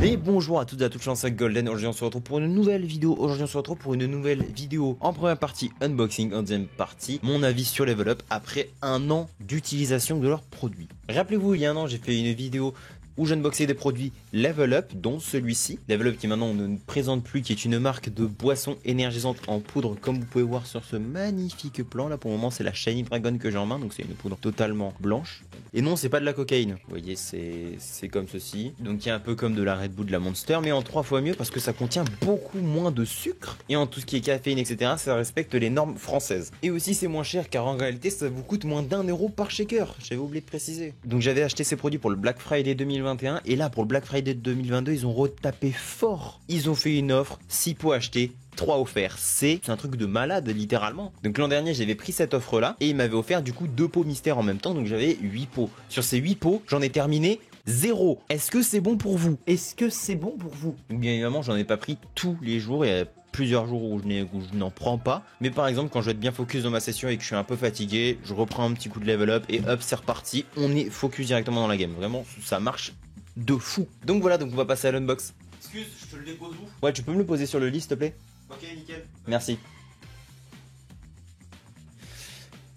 Et bonjour à toutes et à toutes, c'est Golden. Aujourd'hui on se retrouve pour une nouvelle vidéo. En première partie unboxing, en deuxième partie mon avis sur Level Up après un an d'utilisation de leurs produits. Rappelez-vous, il y a un an j'ai fait une vidéo où j'unboxais des produits Level Up, dont celui-ci. Level Up qui maintenant ne présente plus, qui est une marque de boissons énergisantes en poudre, comme vous pouvez voir sur ce magnifique plan. Là pour le moment c'est la Shiny Dragon que j'ai en main, donc c'est une poudre totalement blanche. Et non, c'est pas de la cocaïne, vous voyez, c'est comme ceci. Donc il y a un peu comme de la Red Bull, de la Monster, mais en 3 fois mieux parce que ça contient beaucoup moins de sucre. Et en tout ce qui est caféine, etc., ça respecte les normes françaises. Et aussi c'est moins cher car en réalité ça vous coûte moins d'1 € par shaker, j'avais oublié de préciser. Donc j'avais acheté ces produits pour le Black Friday 2021 et là pour le Black Friday 2022 ils ont retapé fort. Ils ont fait une offre, 6 pots achetés, 3 offerts, c'est un truc de malade littéralement. Donc l'an dernier j'avais pris cette offre là et ils m'avaient offert du coup 2 pots mystères en même temps, donc j'avais 8 pots. Sur ces 8 pots j'en ai terminé 0. Est-ce que c'est bon pour vous? Est-ce que c'est bon pour vous? Donc bien évidemment j'en ai pas pris tous les jours, il y a plusieurs jours où je n'en prends pas. Mais par exemple quand je vais être bien focus dans ma session et que je suis un peu fatigué, je reprends un petit coup de level up et hop c'est reparti. On est focus directement dans la game, vraiment ça marche de fou. Donc voilà, donc on va passer à l'unbox. Excuse, je te le dépose où? Ouais, tu peux me le poser sur le lit s'il te plaît? Ok, nickel. Merci.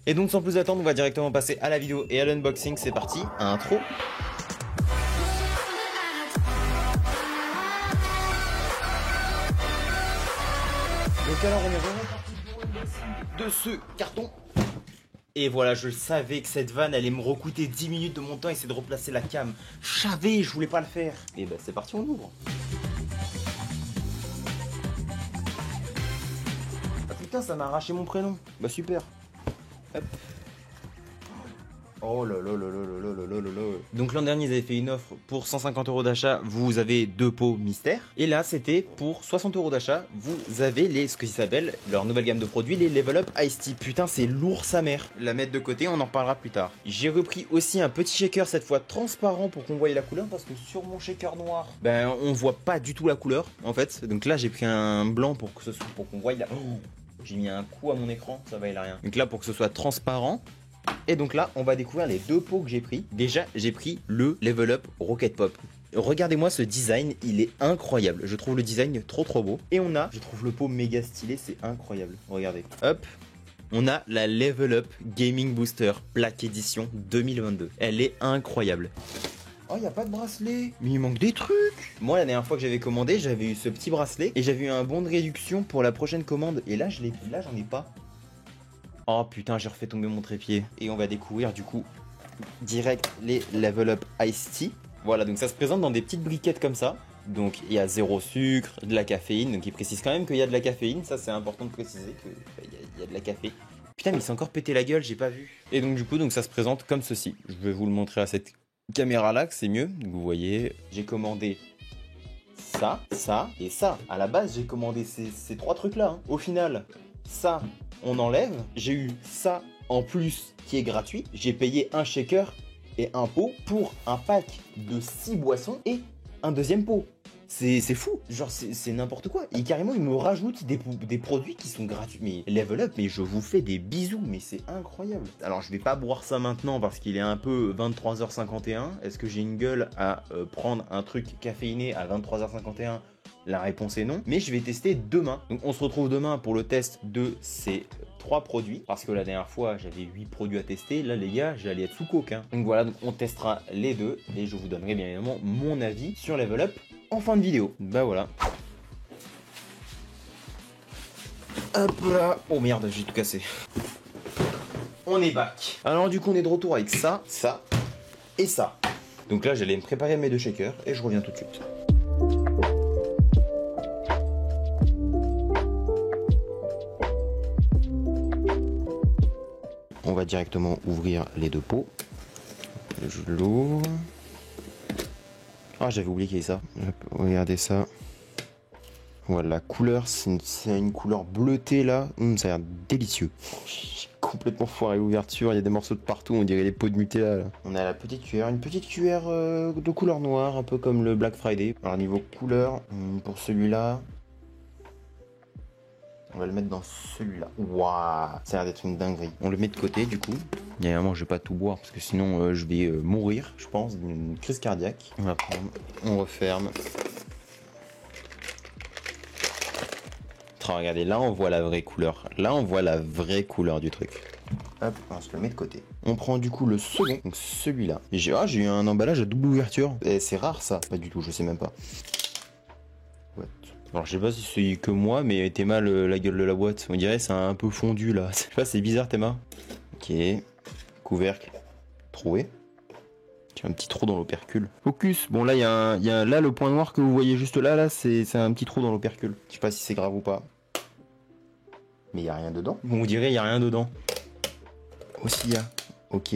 Et donc sans plus attendre, on va directement passer à la vidéo et à l'unboxing. C'est parti, intro. Donc alors on est vraiment parti de ce carton. Et voilà, je savais que cette vanne allait me recouter 10 minutes de mon temps, essayer de replacer la cam. Je savais, je voulais pas le faire. Et bah c'est parti, on ouvre. Ah putain, ça m'a arraché mon prénom. Bah super. Hop. Oh là là là là là là là là là. Donc l'an dernier ils avaient fait une offre pour 150 € d'achat, vous avez 2 pots mystères. Et là c'était pour 60 € d'achat, vous avez ce qu'ils s'appellent leur nouvelle gamme de produits, les Level Up Iced Tea. Putain c'est lourd sa mère. La mettre de côté, on en reparlera plus tard. J'ai repris aussi un petit shaker cette fois transparent pour qu'on voie la couleur, parce que sur mon shaker noir, ben on voit pas du tout la couleur en fait. Donc là j'ai pris un blanc pour qu'on voie la... Oh, j'ai mis un coup à mon écran, ça va il a rien. Donc là pour que ce soit transparent. Et donc là, on va découvrir les 2 pots que j'ai pris. Déjà, j'ai pris le Level Up Rocket Pop. Regardez-moi ce design, il est incroyable. Je trouve le design trop beau. Et on a, je trouve le pot méga stylé, c'est incroyable. Regardez, hop. On a la Level Up Gaming Booster Black Edition 2022. Elle est incroyable. Oh, il n'y a pas de bracelet. Mais il manque des trucs. Moi, la dernière fois que j'avais commandé, j'avais eu ce petit bracelet. Et j'avais eu un bon de réduction pour la prochaine commande. Et là, j'en ai pas. Oh putain, j'ai refait tomber mon trépied. Et on va découvrir du coup direct les Level Up Iced Tea. Voilà, donc ça se présente dans des petites briquettes comme ça. Donc il y a 0 sucre, de la caféine. Donc il précise quand même qu'il y a de la caféine. Ça c'est important de préciser qu'il y a de la café. Putain mais il s'est encore pété la gueule, j'ai pas vu. Et donc du coup ça se présente comme ceci. Je vais vous le montrer à cette caméra là que c'est mieux. Donc, vous voyez, j'ai commandé ça, ça et ça. À la base j'ai commandé ces 3 trucs là. Hein. Au final, ça... on enlève, j'ai eu ça en plus qui est gratuit, j'ai payé un shaker et un pot pour un pack de 6 boissons et un deuxième pot. C'est fou, genre c'est n'importe quoi. Et carrément ils me rajoutent des produits qui sont gratuits. Mais Level Up, mais je vous fais des bisous, mais c'est incroyable. Alors je vais pas boire ça maintenant parce qu'il est un peu 23h51. Est-ce que j'ai une gueule à prendre un truc caféiné à 23h51 ? La réponse est non, mais je vais tester demain. Donc on se retrouve demain pour le test de ces 3 produits. Parce que la dernière fois, j'avais 8 produits à tester. Là, les gars, j'allais être sous coke. Hein. Donc voilà, donc on testera les 2. Et je vous donnerai bien évidemment mon avis sur Level Up en fin de vidéo. Bah voilà. Hop là. Oh merde, j'ai tout cassé. On est back. Alors du coup, on est de retour avec ça, ça et ça. Donc là, j'allais me préparer mes 2 shakers et je reviens tout de suite. On va directement ouvrir les 2 pots. Je l'ouvre. Ah, j'avais oublié qu'il y avait ça. Regardez ça. Voilà, la couleur, c'est une couleur bleutée là. Ça a l'air délicieux. J'ai complètement foiré l'ouverture. Il y a des morceaux de partout. On dirait les pots de Nutella là. On a la petite cuillère. Une petite cuillère de couleur noire, un peu comme le Black Friday. Alors, niveau couleur, pour celui-là. On va le mettre dans celui-là. Waouh, ça a l'air d'être une dinguerie. On le met de côté du coup. Évidemment, je vais pas tout boire parce que sinon je vais mourir, je pense, d'une crise cardiaque. On va prendre, on referme. Oh, regardez, là on voit la vraie couleur. Là on voit la vraie couleur du truc. Hop, on se le met de côté. On prend du coup le second, donc celui-là. J'ai eu un emballage à double ouverture. Et c'est rare ça. Pas du tout, je sais même pas. What? Alors je sais pas si c'est que moi, mais Théma, la gueule de la boîte, on dirait c'est un peu fondu là. Je sais pas, c'est bizarre Théma. Ok. Couvercle. Troué. Un petit trou dans l'opercule. Focus. Bon là il y a là le point noir que vous voyez juste là c'est un petit trou dans l'opercule. Je sais pas si c'est grave ou pas. Mais il y a rien dedans. Bon, vous direz il y a rien dedans. Aussi il y a. Ok.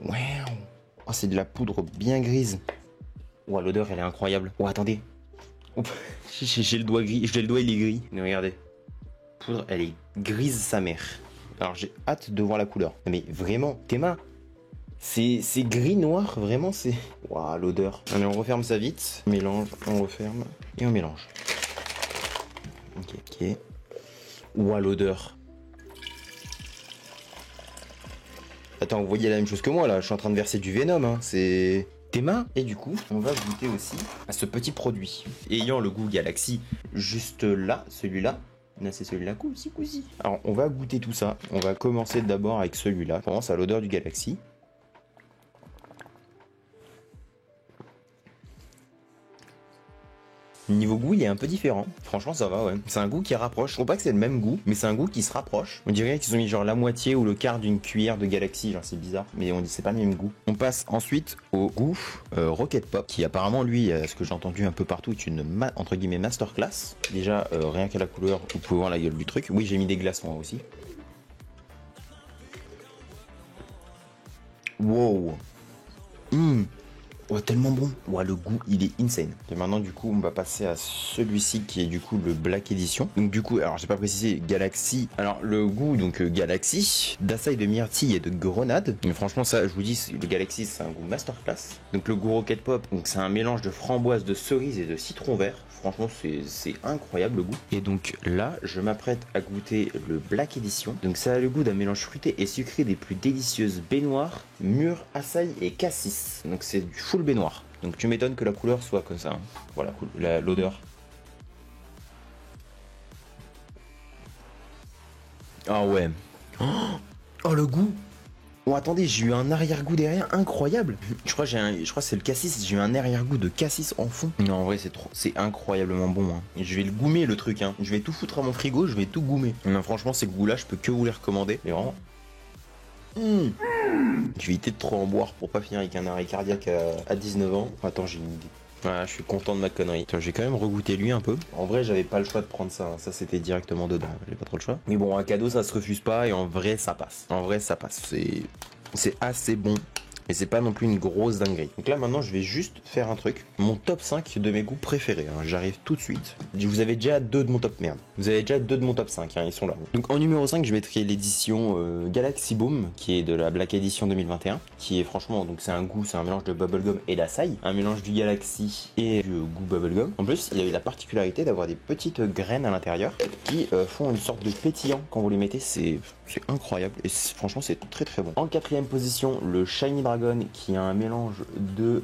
Wow. Oh, c'est de la poudre bien grise. Oh, l'odeur elle est incroyable. Oh, attendez. J'ai le doigt gris. J'ai le doigt il est gris. Mais regardez. Poudre elle est grise sa mère. Alors j'ai hâte de voir la couleur. Mais vraiment, Théma. C'est gris noir, vraiment c'est... Waouh, l'odeur. Allez, on referme ça vite. Mélange, on referme et on mélange. Ok. Waouh, l'odeur. Attends, vous voyez la même chose que moi là, je suis en train de verser du Venom, hein. C'est... Théma. Et du coup, on va goûter aussi à ce petit produit. Ayant le goût Galaxy juste là, celui-là. Là, c'est celui-là, cousi. Alors, on va goûter tout ça. On va commencer d'abord avec celui-là. On commence à l'odeur du Galaxy. Niveau goût, il est un peu différent. Franchement, ça va, ouais. C'est un goût qui rapproche. Je trouve pas que c'est le même goût, mais c'est un goût qui se rapproche. On dirait qu'ils ont mis genre la moitié ou le quart d'une cuillère de Galaxy. Genre, c'est bizarre, mais on dit c'est pas le même goût. On passe ensuite au goût Rocket Pop, qui apparemment, lui, ce que j'ai entendu un peu partout, est une entre guillemets masterclass. Déjà, rien qu'à la couleur, vous pouvez voir la gueule du truc. Oui, j'ai mis des glaces moi aussi. Wow. Oh, tellement bon. Ouais, le goût, il est insane. Et maintenant, du coup, on va passer à celui-ci qui est du coup le Black Edition. Donc, du coup, alors, j'ai pas précisé Galaxy. Alors, le goût, donc, Galaxy, d'açaï, de myrtille et de grenade. Mais franchement, ça, je vous dis, le Galaxy, c'est un goût masterclass. Donc, le goût Rocket Pop, donc, c'est un mélange de framboise, de cerise et de citron vert. Franchement, c'est incroyable le goût. Et donc là, je m'apprête à goûter le Black Edition. Donc ça a le goût d'un mélange fruité et sucré des plus délicieuses baignoires, mûres, açaï et cassis. Donc c'est du full baignoire. Donc tu m'étonnes que la couleur soit comme ça. Hein. Voilà, l'odeur. Ah ouais. Oh le goût. Oh attendez, j'ai eu un arrière-goût derrière incroyable. Je crois que c'est le cassis, j'ai eu un arrière-goût de cassis en fond. Non en vrai c'est incroyablement bon. Hein. Et je vais le goumer le truc. Hein. Je vais tout foutre à mon frigo, je vais tout goumer. Non franchement ces goûts là je peux que vous les recommander. Mais vraiment. Je vais éviter de trop en boire pour pas finir avec un arrêt cardiaque à 19 ans. Attends j'ai une idée. Voilà, je suis content de ma connerie. Attends, j'ai quand même regoûté lui un peu. En vrai, j'avais pas le choix de prendre ça. Hein. Ça, c'était directement dedans. J'ai pas trop le choix. Mais bon, un cadeau, ça se refuse pas. Et en vrai, ça passe. En vrai, ça passe. C'est assez bon. Et c'est pas non plus une grosse dinguerie. Donc là maintenant je vais juste faire un truc. Mon top 5 de mes goûts préférés. Hein. J'arrive tout de suite. Vous avez déjà deux de mon top merde. Vous avez déjà deux de mon top 5. Hein. Ils sont là. Donc en numéro 5 je mettrai l'édition Galaxy Boom. Qui est de la Black Edition 2021. Qui est franchement, donc c'est un goût, c'est un mélange de bubblegum et d'açaï. Un mélange du Galaxy et du goût bubblegum. En plus il a eu la particularité d'avoir des petites graines à l'intérieur. Qui font une sorte de pétillant quand vous les mettez. C'est incroyable. Et franchement c'est très très bon. En quatrième position le Shiny Dragon qui a un mélange de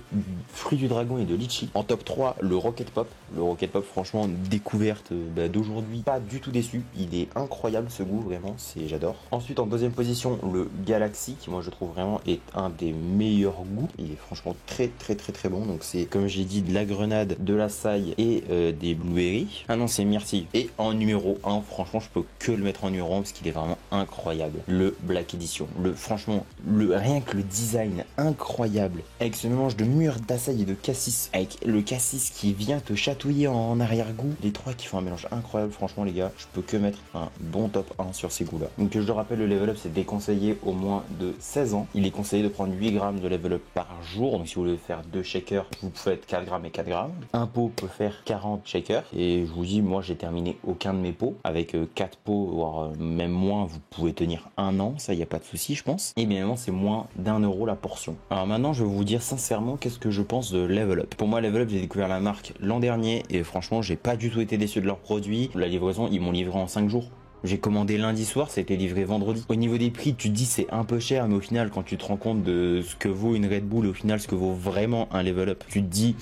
fruits du dragon et de litchi. En top 3, le Rocket Pop. Le Rocket Pop, franchement, découverte d'aujourd'hui. Pas du tout déçu. Il est incroyable ce goût, vraiment. J'adore. Ensuite, en deuxième position, le Galaxy, qui moi je trouve vraiment est un des meilleurs goûts. Il est franchement très très très très bon. Donc c'est, comme j'ai dit, de la grenade, de l'açaï et des blueberries. Ah non, c'est myrtille. Et en numéro 1, franchement, je peux que le mettre en numéro 1 parce qu'il est vraiment incroyable. Le Black Edition. Franchement, rien que le design incroyable, avec ce mélange de mûres, d'açaï et de cassis, avec le cassis qui vient te chatouiller en arrière-goût, les trois qui font un mélange incroyable. Franchement les gars, je peux que mettre un bon top 1 sur ces goûts là. Donc je le rappelle, le level up c'est déconseillé au moins de 16 ans. Il est conseillé de prendre 8 grammes de level up par jour, donc si vous voulez faire 2 shakers, vous pouvez être 4 grammes et 4 grammes. Un pot peut faire 40 shakers, et je vous dis, moi j'ai terminé aucun de mes pots, avec 4 pots, voire même moins, vous pouvez tenir un an, ça y a pas de souci je pense. Et bien évidemment c'est moins d'1 € la portion. Alors maintenant je vais vous dire sincèrement qu'est-ce que je pense de Level Up. Pour moi Level Up, j'ai découvert la marque l'an dernier et franchement j'ai pas du tout été déçu de leurs produits. La livraison, ils m'ont livré en 5 jours. J'ai commandé lundi soir, ça a été livré vendredi. Au niveau des prix, tu te dis c'est un peu cher, mais au final quand tu te rends compte de ce que vaut une Red Bull, au final ce que vaut vraiment un Level Up, tu te dis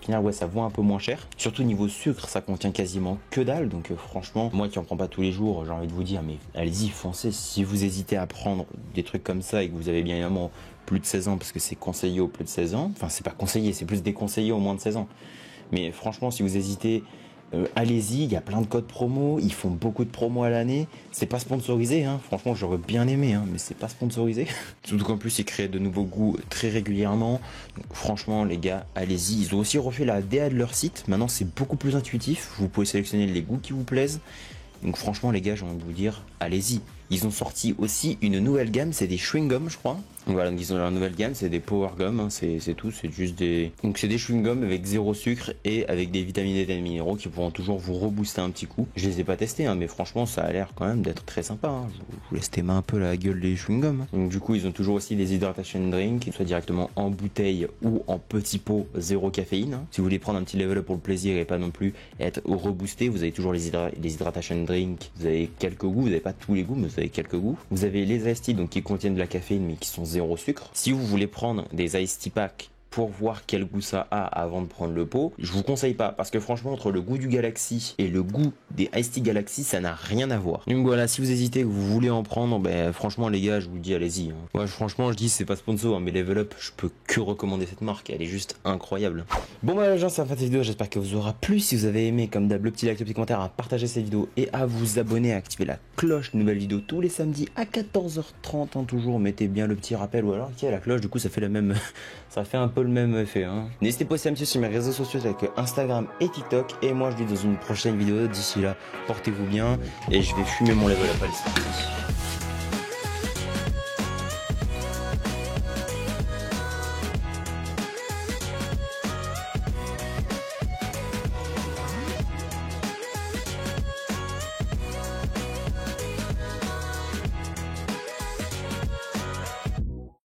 final, ouais, ça vaut un peu moins cher. Surtout niveau sucre, ça contient quasiment que dalle. Donc franchement, moi qui en prends pas tous les jours, j'ai envie de vous dire, mais allez-y, foncez. Si vous hésitez à prendre des trucs comme ça et que vous avez bien évidemment plus de 16 ans, parce que c'est conseillé aux plus de 16 ans. Enfin, c'est pas conseillé, c'est plus déconseillé aux moins de 16 ans. Mais franchement, si vous hésitez, allez-y, il y a plein de codes promo, ils font beaucoup de promos à l'année. C'est pas sponsorisé, hein. Franchement, j'aurais bien aimé, hein, mais c'est pas sponsorisé. Surtout qu'en plus, ils créent de nouveaux goûts très régulièrement. Donc, franchement, les gars, allez-y. Ils ont aussi refait la DA de leur site. Maintenant, c'est beaucoup plus intuitif. Vous pouvez sélectionner les goûts qui vous plaisent. Donc, franchement, les gars, j'ai envie de vous dire, allez-y. Ils ont sorti aussi une nouvelle gamme, c'est des chewing-gums, je crois. Voilà, donc ils ont leur nouvelle gamme, c'est des power gum, hein, c'est tout, c'est juste des... Donc c'est des chewing-gums avec zéro sucre et avec des vitamines et des minéraux qui pourront toujours vous rebooster un petit coup. Je les ai pas testés, hein, mais franchement ça a l'air quand même d'être très sympa. Hein. Je vous laisse témer un peu la gueule des chewing-gums. Hein. Donc du coup ils ont toujours aussi des hydration drinks, soit directement en bouteille ou en petit pot zéro caféine. Hein. Si vous voulez prendre un petit level up pour le plaisir et pas non plus être reboosté, vous avez toujours les hydration drinks, vous avez quelques goûts, vous n'avez pas tous les goûts, mais vous avez quelques goûts. Vous avez les iced tea donc qui contiennent de la caféine mais qui sont zéro sucre. Si vous voulez prendre des iced tea packs pour voir quel goût ça a avant de prendre le pot, je vous conseille pas parce que franchement entre le goût du Galaxy et le goût des Iced Tea Galaxy ça n'a rien à voir. Donc voilà, si vous hésitez, que vous voulez en prendre, ben franchement les gars je vous dis allez-y. Hein. Ouais, franchement je dis c'est pas sponsor hein, mais Level Up je peux que recommander cette marque, elle est juste incroyable. Bon bah les gens c'est la fin de cette vidéo, j'espère que vous aura plu. Si vous avez aimé comme d'hab le petit like, le petit commentaire, à partager cette vidéo et à vous abonner, à activer la cloche, nouvelle vidéo tous les samedis à 14h30 hein, toujours, mettez bien le petit rappel ou alors tiens la cloche du coup ça fait la même ça fait un peu le même effet hein. N'hésitez pas aussi à me suivre sur mes réseaux sociaux avec Instagram et TikTok. Et moi je vous dis dans une prochaine vidéo. D'ici là, portez-vous bien. Et je vais fumer mon level up. Allez, c'est parti.